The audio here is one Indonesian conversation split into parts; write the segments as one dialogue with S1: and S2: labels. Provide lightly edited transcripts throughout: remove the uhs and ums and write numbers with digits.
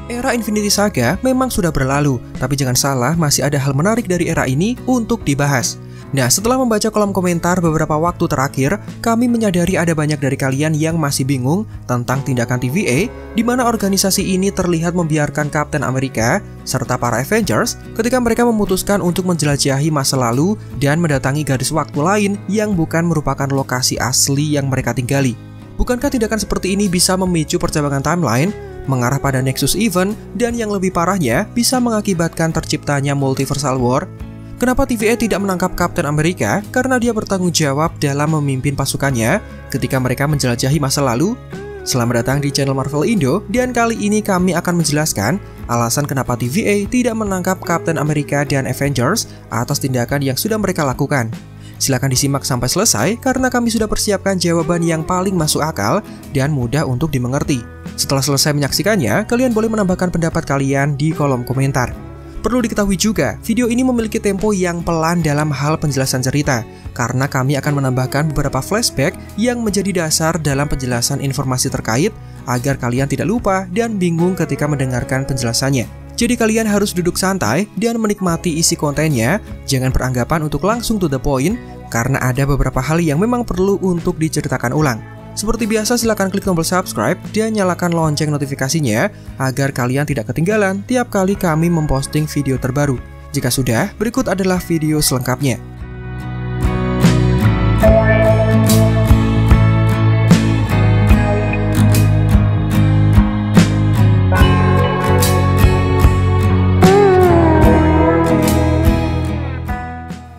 S1: Era Infinity Saga memang sudah berlalu, tapi jangan salah, masih ada hal menarik dari era ini untuk dibahas. Nah, setelah membaca kolom komentar beberapa waktu terakhir, kami menyadari ada banyak dari kalian yang masih bingung tentang tindakan TVA, di mana organisasi ini terlihat membiarkan Kapten Amerika serta para Avengers ketika mereka memutuskan untuk menjelajahi masa lalu dan mendatangi garis waktu lain yang bukan merupakan lokasi asli yang mereka tinggali. Bukankah tindakan seperti ini bisa memicu percabangan timeline, mengarah pada Nexus Event, dan yang lebih parahnya bisa mengakibatkan terciptanya Multiversal War? Kenapa TVA tidak menangkap Kapten Amerika? Karena dia bertanggung jawab dalam memimpin pasukannya ketika mereka menjelajahi masa lalu? Selamat datang di channel Marvel Indo, dan kali ini kami akan menjelaskan alasan kenapa TVA tidak menangkap Kapten Amerika dan Avengers atas tindakan yang sudah mereka lakukan. Silahkan disimak sampai selesai karena kami sudah persiapkan jawaban yang paling masuk akal dan mudah untuk dimengerti. Setelah selesai menyaksikannya, kalian boleh menambahkan pendapat kalian di kolom komentar. Perlu diketahui juga, video ini memiliki tempo yang pelan dalam hal penjelasan cerita, karena kami akan menambahkan beberapa flashback yang menjadi dasar dalam penjelasan informasi terkait, agar kalian tidak lupa dan bingung ketika mendengarkan penjelasannya. Jadi kalian harus duduk santai dan menikmati isi kontennya, jangan beranggapan untuk langsung to the point, karena ada beberapa hal yang memang perlu untuk diceritakan ulang. Seperti biasa, silakan klik tombol subscribe dan nyalakan lonceng notifikasinya agar kalian tidak ketinggalan tiap kali kami memposting video terbaru. Jika sudah, berikut adalah video selengkapnya.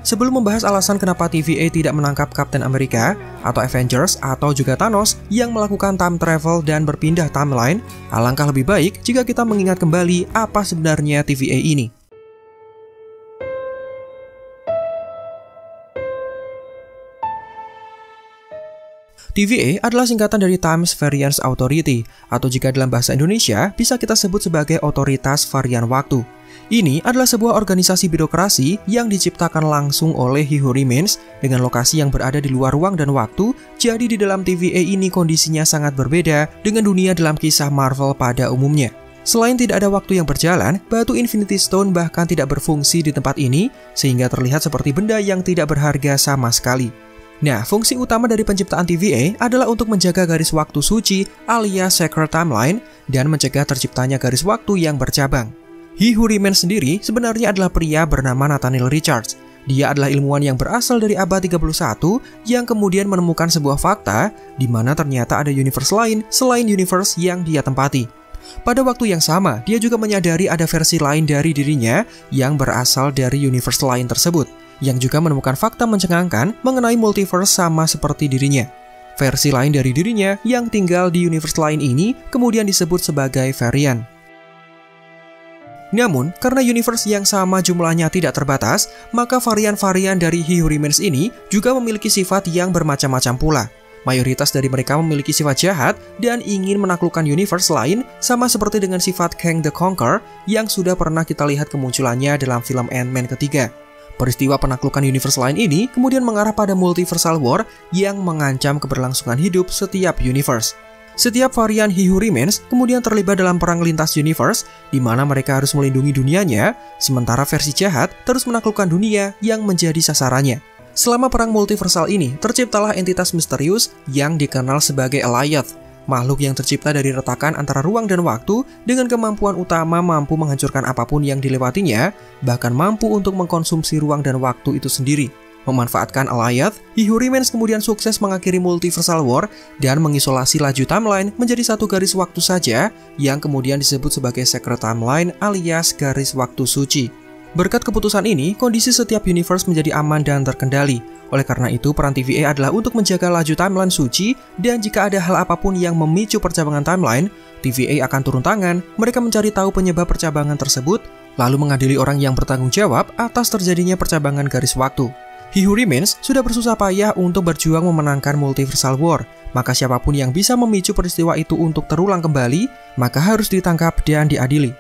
S1: Sebelum membahas alasan kenapa TVA tidak menangkap Kapten Amerika atau Avengers atau juga Thanos yang melakukan time travel dan berpindah timeline, alangkah lebih baik jika kita mengingat kembali apa sebenarnya TVA ini. TVA adalah singkatan dari Times Variance Authority, atau jika dalam bahasa Indonesia bisa kita sebut sebagai Otoritas Varian Waktu. Ini adalah sebuah organisasi birokrasi yang diciptakan langsung oleh He Who Remains dengan lokasi yang berada di luar ruang dan waktu. Jadi di dalam TVA ini kondisinya sangat berbeda dengan dunia dalam kisah Marvel pada umumnya. Selain tidak ada waktu yang berjalan, batu Infinity Stone bahkan tidak berfungsi di tempat ini, sehingga terlihat seperti benda yang tidak berharga sama sekali. Nah, fungsi utama dari penciptaan TVA adalah untuk menjaga garis waktu suci alias Sacred Timeline dan mencegah terciptanya garis waktu yang bercabang. He Who Remains sendiri sebenarnya adalah pria bernama Nathaniel Richards. Dia adalah ilmuwan yang berasal dari abad 31 yang kemudian menemukan sebuah fakta di mana ternyata ada universe lain selain universe yang dia tempati. Pada waktu yang sama, dia juga menyadari ada versi lain dari dirinya yang berasal dari universe lain tersebut, yang juga menemukan fakta mencengangkan mengenai multiverse sama seperti dirinya. Versi lain dari dirinya yang tinggal di universe lain ini kemudian disebut sebagai varian. Namun, karena universe yang sama jumlahnya tidak terbatas, maka varian-varian dari He Who Remains ini juga memiliki sifat yang bermacam-macam pula. Mayoritas dari mereka memiliki sifat jahat dan ingin menaklukkan universe lain, sama seperti dengan sifat Kang the Conqueror yang sudah pernah kita lihat kemunculannya dalam film Ant-Man ketiga. Peristiwa penaklukan universe lain ini kemudian mengarah pada Multiversal War yang mengancam keberlangsungan hidup setiap universe. Setiap varian He Who Remains kemudian terlibat dalam perang lintas universe, di mana mereka harus melindungi dunianya, sementara versi jahat terus menaklukkan dunia yang menjadi sasarannya. Selama perang multiversal ini, terciptalah entitas misterius yang dikenal sebagai Alioth, makhluk yang tercipta dari retakan antara ruang dan waktu dengan kemampuan utama mampu menghancurkan apapun yang dilewatinya, bahkan mampu untuk mengkonsumsi ruang dan waktu itu sendiri. Memanfaatkan Alioth, He Who Remains kemudian sukses mengakhiri Multiversal War dan mengisolasi laju timeline menjadi satu garis waktu saja yang kemudian disebut sebagai Sacred Timeline alias garis waktu suci. Berkat keputusan ini, kondisi setiap universe menjadi aman dan terkendali. Oleh karena itu, peran TVA adalah untuk menjaga laju timeline suci, dan jika ada hal apapun yang memicu percabangan timeline, TVA akan turun tangan, mereka mencari tahu penyebab percabangan tersebut, lalu mengadili orang yang bertanggung jawab atas terjadinya percabangan garis waktu. He Who Remains sudah bersusah payah untuk berjuang memenangkan Multiversal War, maka siapapun yang bisa memicu peristiwa itu untuk terulang kembali, maka harus ditangkap dan diadili.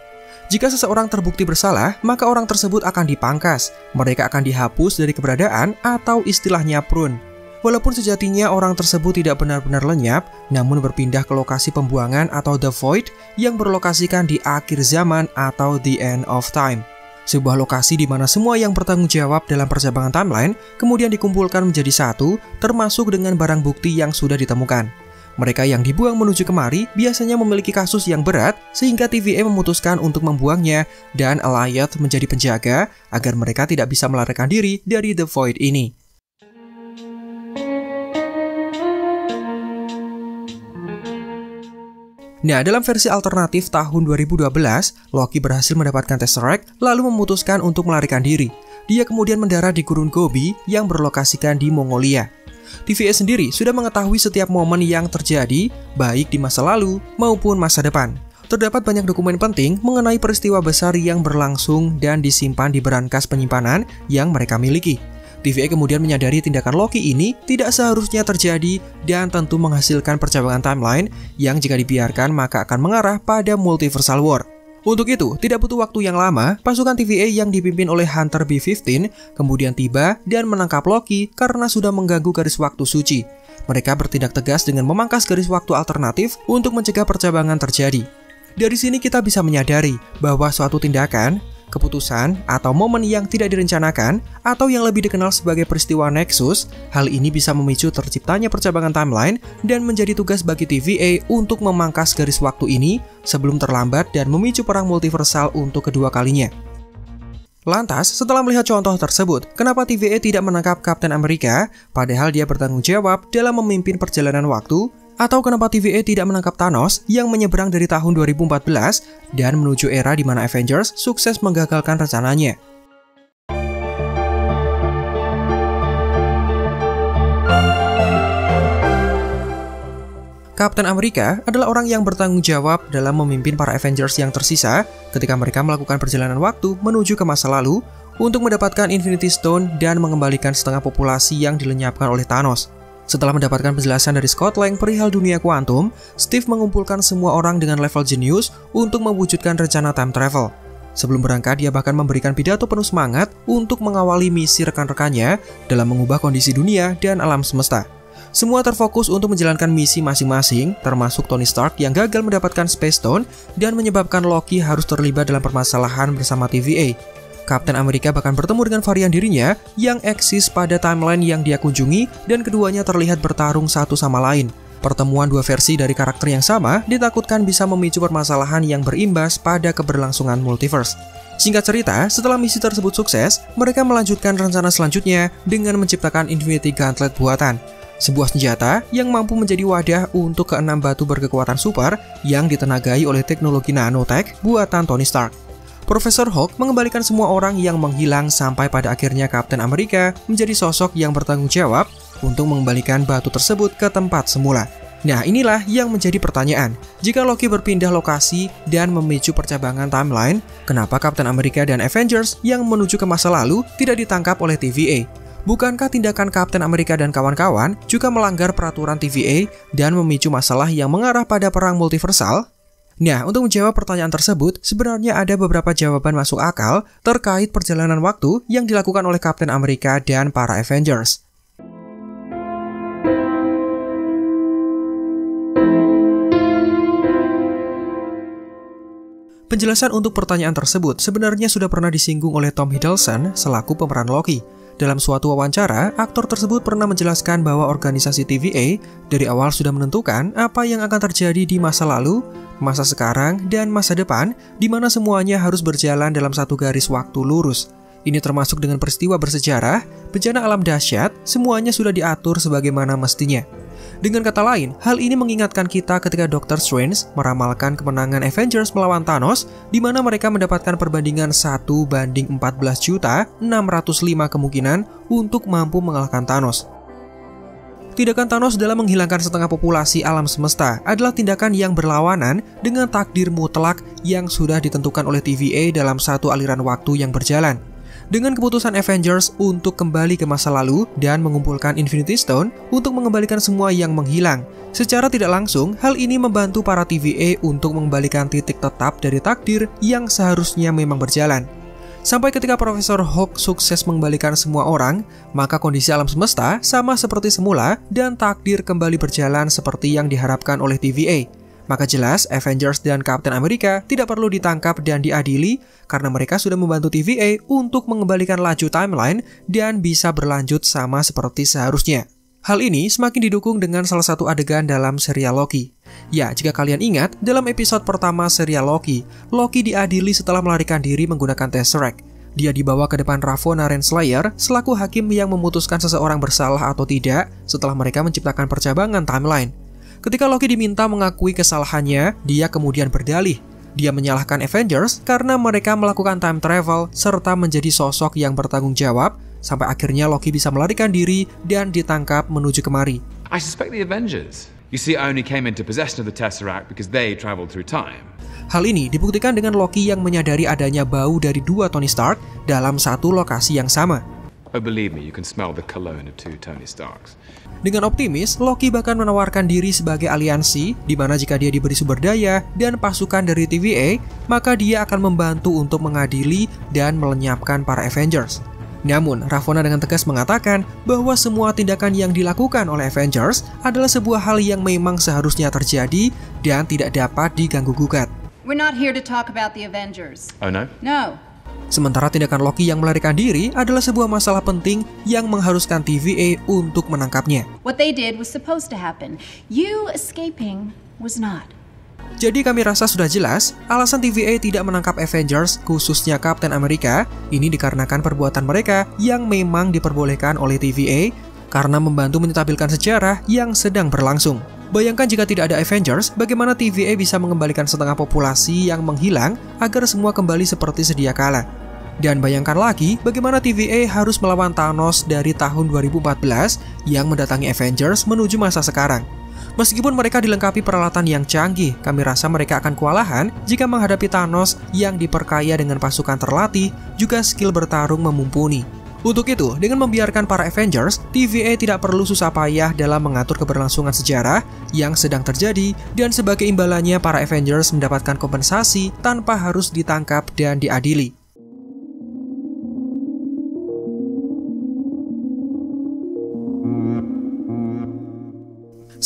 S1: Jika seseorang terbukti bersalah, maka orang tersebut akan dipangkas, mereka akan dihapus dari keberadaan atau istilahnya prune. Walaupun sejatinya orang tersebut tidak benar-benar lenyap, namun berpindah ke lokasi pembuangan atau The Void yang berlokasikan di akhir zaman atau The End of Time. Sebuah lokasi di mana semua yang bertanggung jawab dalam percabangan timeline kemudian dikumpulkan menjadi satu, termasuk dengan barang bukti yang sudah ditemukan. Mereka yang dibuang menuju kemari biasanya memiliki kasus yang berat sehingga TVA memutuskan untuk membuangnya dan Alioth menjadi penjaga agar mereka tidak bisa melarikan diri dari The Void ini. Nah, dalam versi alternatif tahun 2012, Loki berhasil mendapatkan Tesseract lalu memutuskan untuk melarikan diri. Dia kemudian mendarat di Gurun Gobi yang berlokasikan di Mongolia. TVA sendiri sudah mengetahui setiap momen yang terjadi, baik di masa lalu maupun masa depan. Terdapat banyak dokumen penting mengenai peristiwa besar yang berlangsung dan disimpan di berangkas penyimpanan yang mereka miliki. TVA kemudian menyadari tindakan Loki ini tidak seharusnya terjadi dan tentu menghasilkan percabangan timeline yang jika dibiarkan maka akan mengarah pada multiversal war. Untuk itu, tidak butuh waktu yang lama, pasukan TVA yang dipimpin oleh Hunter B-15 kemudian tiba dan menangkap Loki karena sudah mengganggu garis waktu suci. Mereka bertindak tegas dengan memangkas garis waktu alternatif untuk mencegah percabangan terjadi. Dari sini kita bisa menyadari bahwa suatu tindakan, keputusan, atau momen yang tidak direncanakan atau yang lebih dikenal sebagai peristiwa Nexus, hal ini bisa memicu terciptanya percabangan timeline dan menjadi tugas bagi TVA untuk memangkas garis waktu ini sebelum terlambat dan memicu perang multiversal untuk kedua kalinya. Lantas, setelah melihat contoh tersebut, kenapa TVA tidak menangkap Kapten Amerika padahal dia bertanggung jawab dalam memimpin perjalanan waktu? Atau kenapa TVA tidak menangkap Thanos yang menyeberang dari tahun 2014 dan menuju era di mana Avengers sukses menggagalkan rencananya? Kapten Amerika adalah orang yang bertanggung jawab dalam memimpin para Avengers yang tersisa ketika mereka melakukan perjalanan waktu menuju ke masa lalu untuk mendapatkan Infinity Stone dan mengembalikan setengah populasi yang dilenyapkan oleh Thanos. Setelah mendapatkan penjelasan dari Scott Lang perihal dunia kuantum, Steve mengumpulkan semua orang dengan level jenius untuk mewujudkan rencana time travel. Sebelum berangkat, dia bahkan memberikan pidato penuh semangat untuk mengawali misi rekan-rekannya dalam mengubah kondisi dunia dan alam semesta. Semua terfokus untuk menjalankan misi masing-masing, termasuk Tony Stark yang gagal mendapatkan Space Stone dan menyebabkan Loki harus terlibat dalam permasalahan bersama TVA. Kapten Amerika bahkan bertemu dengan varian dirinya yang eksis pada timeline yang dia kunjungi dan keduanya terlihat bertarung satu sama lain. Pertemuan dua versi dari karakter yang sama ditakutkan bisa memicu permasalahan yang berimbas pada keberlangsungan multiverse. Singkat cerita, setelah misi tersebut sukses, mereka melanjutkan rencana selanjutnya dengan menciptakan Infinity Gauntlet buatan. Sebuah senjata yang mampu menjadi wadah untuk keenam batu berkekuatan super yang ditenagai oleh teknologi nanotech buatan Tony Stark. Profesor Hulk mengembalikan semua orang yang menghilang sampai pada akhirnya Kapten Amerika menjadi sosok yang bertanggung jawab untuk mengembalikan batu tersebut ke tempat semula. Nah, inilah yang menjadi pertanyaan. Jika Loki berpindah lokasi dan memicu percabangan timeline, kenapa Kapten Amerika dan Avengers yang menuju ke masa lalu tidak ditangkap oleh TVA? Bukankah tindakan Kapten Amerika dan kawan-kawan juga melanggar peraturan TVA dan memicu masalah yang mengarah pada perang multiversal? Nah, untuk menjawab pertanyaan tersebut, sebenarnya ada beberapa jawaban masuk akal terkait perjalanan waktu yang dilakukan oleh Kapten Amerika dan para Avengers. Penjelasan untuk pertanyaan tersebut sebenarnya sudah pernah disinggung oleh Tom Hiddleston selaku pemeran Loki. Dalam suatu wawancara, aktor tersebut pernah menjelaskan bahwa organisasi TVA dari awal sudah menentukan apa yang akan terjadi di masa lalu, masa sekarang, dan masa depan, di mana semuanya harus berjalan dalam satu garis waktu lurus. Ini termasuk dengan peristiwa bersejarah, bencana alam dahsyat, semuanya sudah diatur sebagaimana mestinya. Dengan kata lain, hal ini mengingatkan kita ketika Dr. Strange meramalkan kemenangan Avengers melawan Thanos, di mana mereka mendapatkan perbandingan 1:14.605 kemungkinan untuk mampu mengalahkan Thanos. Tindakan Thanos dalam menghilangkan setengah populasi alam semesta adalah tindakan yang berlawanan dengan takdir mutlak yang sudah ditentukan oleh TVA dalam satu aliran waktu yang berjalan. Dengan keputusan Avengers untuk kembali ke masa lalu dan mengumpulkan Infinity Stone untuk mengembalikan semua yang menghilang, secara tidak langsung hal ini membantu para TVA untuk mengembalikan titik tetap dari takdir yang seharusnya memang berjalan. Sampai ketika Profesor Hulk sukses mengembalikan semua orang, maka kondisi alam semesta sama seperti semula dan takdir kembali berjalan seperti yang diharapkan oleh TVA. Maka jelas Avengers dan Captain America tidak perlu ditangkap dan diadili karena mereka sudah membantu TVA untuk mengembalikan laju timeline dan bisa berlanjut sama seperti seharusnya. Hal ini semakin didukung dengan salah satu adegan dalam serial Loki. Ya, jika kalian ingat, dalam episode pertama serial Loki, Loki diadili setelah melarikan diri menggunakan Tesseract. Dia dibawa ke depan Ravonna Renslayer selaku hakim yang memutuskan seseorang bersalah atau tidak setelah mereka menciptakan percabangan timeline. Ketika Loki diminta mengakui kesalahannya, dia kemudian berdalih. Dia menyalahkan Avengers karena mereka melakukan time travel serta menjadi sosok yang bertanggung jawab, sampai akhirnya Loki bisa melarikan diri dan ditangkap menuju kemari.
S2: I suspect the Avengers. You see, I only came into possession of the Tesseract because they traveled through time.
S1: Hal ini dibuktikan dengan Loki yang menyadari adanya bau dari dua Tony Stark dalam satu lokasi yang sama.
S2: Oh, believe me, you can smell the cologne of two Tony Starks.
S1: Dengan optimis, Loki bahkan menawarkan diri sebagai aliansi, di mana jika dia diberi sumber daya dan pasukan dari TVA, maka dia akan membantu untuk mengadili dan melenyapkan para Avengers. Namun, Ravonna dengan tegas mengatakan bahwa semua tindakan yang dilakukan oleh Avengers adalah sebuah hal yang memang seharusnya terjadi dan tidak dapat diganggu-gugat.
S3: We're not here to talk about the Avengers.
S2: Oh no?
S3: No.
S1: Sementara tindakan Loki yang melarikan diri adalah sebuah masalah penting yang mengharuskan TVA untuk menangkapnya.
S3: What they did was supposed to happen. You escaping was not.
S1: Jadi kami rasa sudah jelas, alasan TVA tidak menangkap Avengers, khususnya Captain America, ini dikarenakan perbuatan mereka yang memang diperbolehkan oleh TVA karena membantu menstabilkan sejarah yang sedang berlangsung. Bayangkan jika tidak ada Avengers, bagaimana TVA bisa mengembalikan setengah populasi yang menghilang agar semua kembali seperti sedia kala. Dan bayangkan lagi bagaimana TVA harus melawan Thanos dari tahun 2014 yang mendatangi Avengers menuju masa sekarang. Meskipun mereka dilengkapi peralatan yang canggih, kami rasa mereka akan kewalahan jika menghadapi Thanos yang diperkaya dengan pasukan terlatih, juga skill bertarung memumpuni. Untuk itu, dengan membiarkan para Avengers, TVA tidak perlu susah payah dalam mengatur keberlangsungan sejarah yang sedang terjadi, dan sebagai imbalannya para Avengers mendapatkan kompensasi tanpa harus ditangkap dan diadili.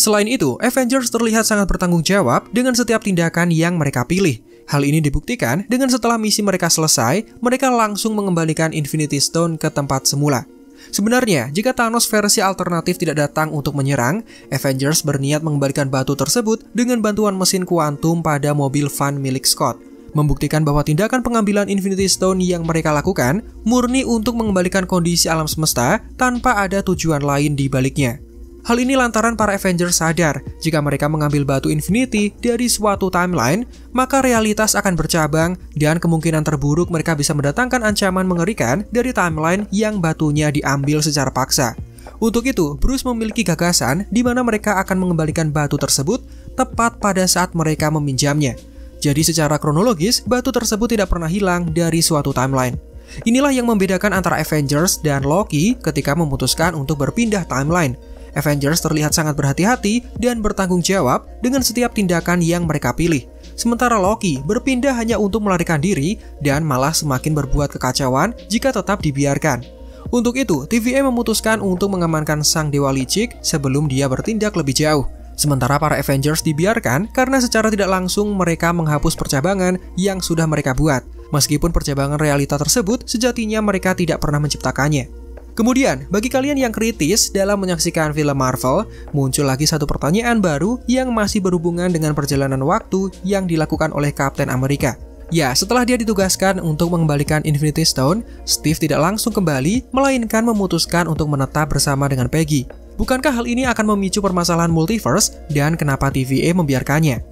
S1: Selain itu, Avengers terlihat sangat bertanggung jawab dengan setiap tindakan yang mereka pilih. Hal ini dibuktikan dengan setelah misi mereka selesai, mereka langsung mengembalikan Infinity Stone ke tempat semula. Sebenarnya, jika Thanos versi alternatif tidak datang untuk menyerang, Avengers berniat mengembalikan batu tersebut dengan bantuan mesin kuantum pada mobil van milik Scott, membuktikan bahwa tindakan pengambilan Infinity Stone yang mereka lakukan murni untuk mengembalikan kondisi alam semesta tanpa ada tujuan lain di baliknya. Hal ini lantaran para Avengers sadar jika mereka mengambil batu Infinity dari suatu timeline, maka realitas akan bercabang dan kemungkinan terburuk mereka bisa mendatangkan ancaman mengerikan dari timeline yang batunya diambil secara paksa. Untuk itu, Bruce memiliki gagasan di mana mereka akan mengembalikan batu tersebut tepat pada saat mereka meminjamnya. Jadi secara kronologis, batu tersebut tidak pernah hilang dari suatu timeline. Inilah yang membedakan antara Avengers dan Loki ketika memutuskan untuk berpindah timeline. Avengers terlihat sangat berhati-hati dan bertanggung jawab dengan setiap tindakan yang mereka pilih. Sementara Loki berpindah hanya untuk melarikan diri dan malah semakin berbuat kekacauan jika tetap dibiarkan. Untuk itu, TVA memutuskan untuk mengamankan sang dewa licik sebelum dia bertindak lebih jauh. Sementara para Avengers dibiarkan karena secara tidak langsung mereka menghapus percabangan yang sudah mereka buat. Meskipun percabangan realita tersebut sejatinya mereka tidak pernah menciptakannya. Kemudian, bagi kalian yang kritis dalam menyaksikan film Marvel, muncul lagi satu pertanyaan baru yang masih berhubungan dengan perjalanan waktu yang dilakukan oleh Captain America. Ya, setelah dia ditugaskan untuk mengembalikan Infinity Stone, Steve tidak langsung kembali, melainkan memutuskan untuk menetap bersama dengan Peggy. Bukankah hal ini akan memicu permasalahan multiverse dan kenapa TVA membiarkannya?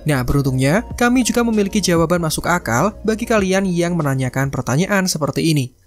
S1: Nah, beruntungnya, kami juga memiliki jawaban masuk akal bagi kalian yang menanyakan pertanyaan seperti ini.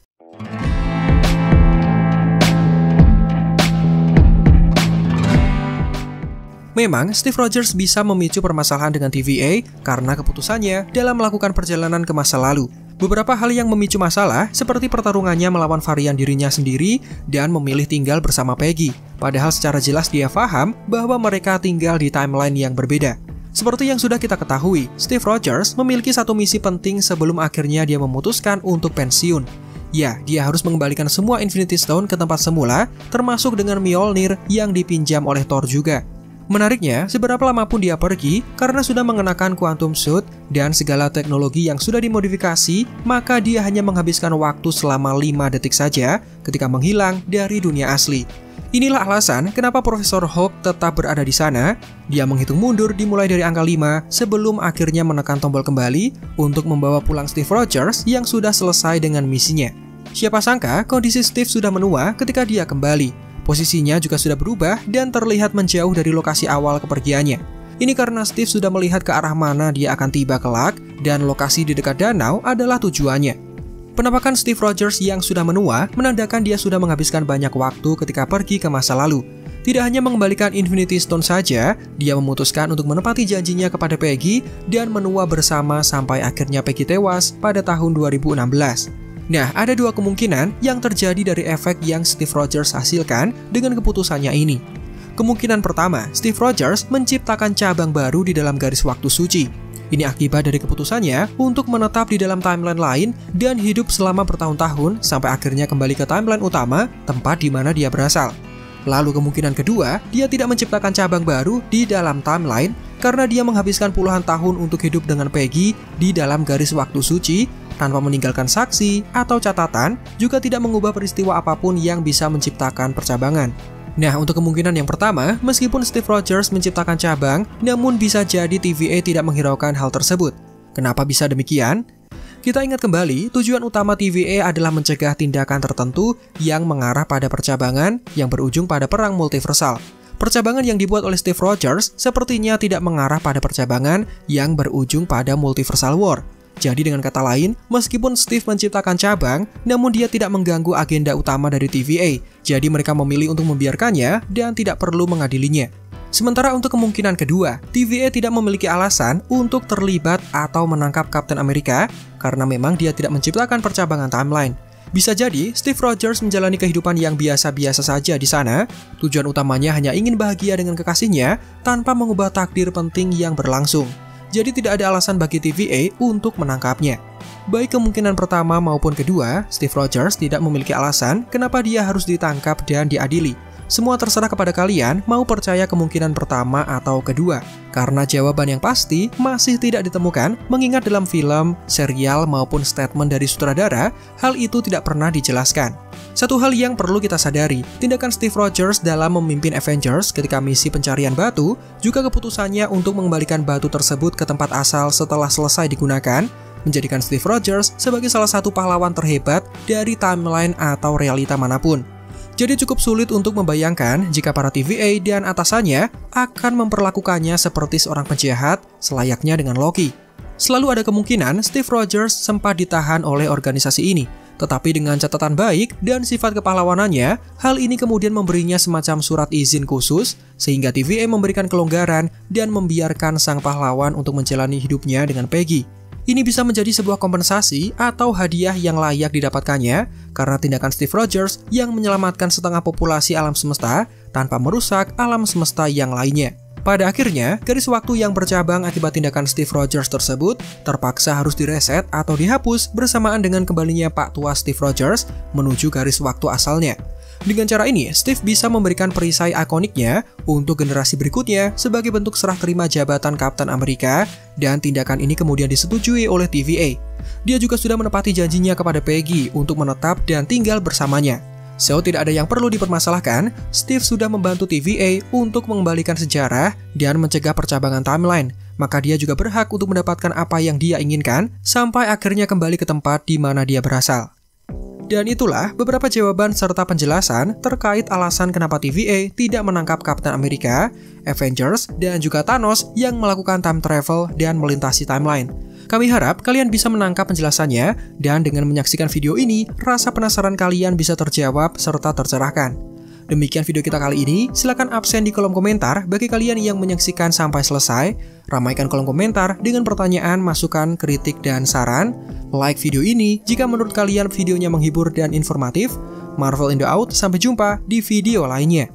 S1: Memang, Steve Rogers bisa memicu permasalahan dengan TVA karena keputusannya dalam melakukan perjalanan ke masa lalu. Beberapa hal yang memicu masalah seperti pertarungannya melawan varian dirinya sendiri dan memilih tinggal bersama Peggy. Padahal secara jelas dia paham bahwa mereka tinggal di timeline yang berbeda. Seperti yang sudah kita ketahui, Steve Rogers memiliki satu misi penting sebelum akhirnya dia memutuskan untuk pensiun. Ya, dia harus mengembalikan semua Infinity Stone ke tempat semula, termasuk dengan Mjolnir yang dipinjam oleh Thor juga. Menariknya, seberapa lama pun dia pergi, karena sudah mengenakan Quantum Suit dan segala teknologi yang sudah dimodifikasi, maka dia hanya menghabiskan waktu selama 5 detik saja ketika menghilang dari dunia asli. Inilah alasan kenapa Profesor Hulk tetap berada di sana. Dia menghitung mundur dimulai dari angka 5 sebelum akhirnya menekan tombol kembali untuk membawa pulang Steve Rogers yang sudah selesai dengan misinya. Siapa sangka kondisi Steve sudah menua ketika dia kembali. Posisinya juga sudah berubah dan terlihat menjauh dari lokasi awal kepergiannya. Ini karena Steve sudah melihat ke arah mana dia akan tiba kelak dan lokasi di dekat danau adalah tujuannya. Penampakan Steve Rogers yang sudah menua menandakan dia sudah menghabiskan banyak waktu ketika pergi ke masa lalu. Tidak hanya mengembalikan Infinity Stone saja, dia memutuskan untuk menepati janjinya kepada Peggy dan menua bersama sampai akhirnya Peggy tewas pada tahun 2016. Nah, ada dua kemungkinan yang terjadi dari efek yang Steve Rogers hasilkan dengan keputusannya ini. Kemungkinan pertama, Steve Rogers menciptakan cabang baru di dalam garis waktu suci. Ini akibat dari keputusannya untuk menetap di dalam timeline lain dan hidup selama bertahun-tahun sampai akhirnya kembali ke timeline utama, tempat di mana dia berasal. Lalu kemungkinan kedua, dia tidak menciptakan cabang baru di dalam timeline karena dia menghabiskan puluhan tahun untuk hidup dengan Peggy di dalam garis waktu suci tanpa meninggalkan saksi atau catatan, juga tidak mengubah peristiwa apapun yang bisa menciptakan percabangan. Nah, untuk kemungkinan yang pertama, meskipun Steve Rogers menciptakan cabang, namun bisa jadi TVA tidak menghiraukan hal tersebut. Kenapa bisa demikian? Kita ingat kembali, tujuan utama TVA adalah mencegah tindakan tertentu yang mengarah pada percabangan yang berujung pada perang multiversal. Percabangan yang dibuat oleh Steve Rogers sepertinya tidak mengarah pada percabangan yang berujung pada multiversal war. Jadi dengan kata lain, meskipun Steve menciptakan cabang, namun dia tidak mengganggu agenda utama dari TVA. Jadi mereka memilih untuk membiarkannya dan tidak perlu mengadilinya. Sementara untuk kemungkinan kedua, TVA tidak memiliki alasan untuk terlibat atau menangkap Captain America karena memang dia tidak menciptakan percabangan timeline. Bisa jadi Steve Rogers menjalani kehidupan yang biasa-biasa saja di sana. Tujuan utamanya hanya ingin bahagia dengan kekasihnya tanpa mengubah takdir penting yang berlangsung. Jadi tidak ada alasan bagi TVA untuk menangkapnya. Baik kemungkinan pertama maupun kedua, Steve Rogers tidak memiliki alasan kenapa dia harus ditangkap dan diadili. Semua terserah kepada kalian mau percaya kemungkinan pertama atau kedua. Karena jawaban yang pasti masih tidak ditemukan, mengingat dalam film, serial maupun statement dari sutradara, hal itu tidak pernah dijelaskan. Satu hal yang perlu kita sadari, tindakan Steve Rogers dalam memimpin Avengers ketika misi pencarian batu, juga keputusannya untuk mengembalikan batu tersebut ke tempat asal setelah selesai digunakan, menjadikan Steve Rogers sebagai salah satu pahlawan terhebat dari timeline atau realita manapun. Jadi cukup sulit untuk membayangkan jika para TVA dan atasannya akan memperlakukannya seperti seorang penjahat selayaknya dengan Loki. Selalu ada kemungkinan Steve Rogers sempat ditahan oleh organisasi ini, tetapi dengan catatan baik dan sifat kepahlawanannya, hal ini kemudian memberinya semacam surat izin khusus sehingga TVA memberikan kelonggaran dan membiarkan sang pahlawan untuk menjalani hidupnya dengan Peggy. Ini bisa menjadi sebuah kompensasi atau hadiah yang layak didapatkannya karena tindakan Steve Rogers yang menyelamatkan setengah populasi alam semesta tanpa merusak alam semesta yang lainnya. Pada akhirnya, garis waktu yang bercabang akibat tindakan Steve Rogers tersebut terpaksa harus direset atau dihapus bersamaan dengan kembalinya Pak Tua Steve Rogers menuju garis waktu asalnya. Dengan cara ini, Steve bisa memberikan perisai ikoniknya untuk generasi berikutnya sebagai bentuk serah terima jabatan Kapten Amerika, dan tindakan ini kemudian disetujui oleh TVA. Dia juga sudah menepati janjinya kepada Peggy untuk menetap dan tinggal bersamanya. So, tidak ada yang perlu dipermasalahkan, Steve sudah membantu TVA untuk mengembalikan sejarah dan mencegah percabangan timeline, maka dia juga berhak untuk mendapatkan apa yang dia inginkan sampai akhirnya kembali ke tempat di mana dia berasal. Dan itulah beberapa jawaban serta penjelasan terkait alasan kenapa TVA tidak menangkap Kapten Amerika, Avengers, dan juga Thanos yang melakukan time travel dan melintasi timeline. Kami harap kalian bisa menangkap penjelasannya, dan dengan menyaksikan video ini, rasa penasaran kalian bisa terjawab serta tercerahkan. Demikian video kita kali ini, silakan absen di kolom komentar bagi kalian yang menyaksikan sampai selesai. Ramaikan kolom komentar dengan pertanyaan, masukan, kritik, dan saran. Like video ini jika menurut kalian videonya menghibur dan informatif. Marvel Indo out, sampai jumpa di video lainnya.